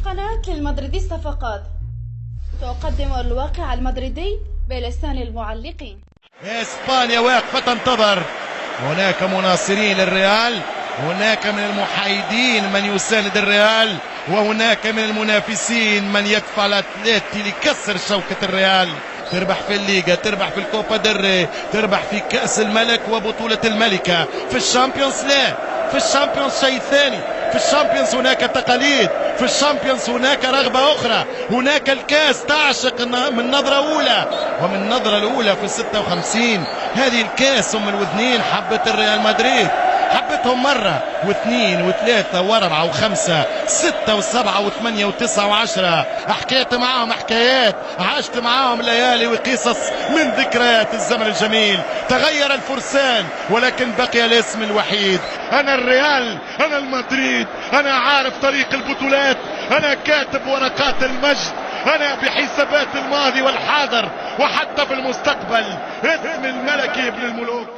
قناة للمدريديستا فقط تقدم الواقع المدريدي بلسان المعلقين. اسبانيا واقفة تنتظر. هناك مناصرين للريال، هناك من المحايدين من يساند الريال، وهناك من المنافسين من يدفع الاتليتي لكسر شوكة الريال. تربح في الليغا، تربح في الكوبا دري، تربح في كأس الملك وبطولة الملكة. في الشامبيونز لا، في الشامبيونز شيء ثاني. في الشامبيونز هناك تقاليد، في الشامبيونز هناك رغبة أخرى، هناك الكاس تعشق من نظرة أولى، ومن النظرة الأولى في 56 هذه الكاس أم الوذنين حبت الريال مدريد، حبتهم مرة واثنين وثلاثة واربعة وخمسة ستة وسبعة وثمانية وتسعة وعشرة. حكيت معاهم حكايات، عشت معاهم ليالي وقصص من ذكريات الزمن الجميل. تغير الفرسان ولكن بقي الاسم الوحيد. أنا الريال، أنا المدريد، أنا عارف طريق البطولات، أنا كاتب ورقات المجد، أنا بحسابات الماضي والحاضر وحتى في المستقبل. اسم الملكي ابن الملوك.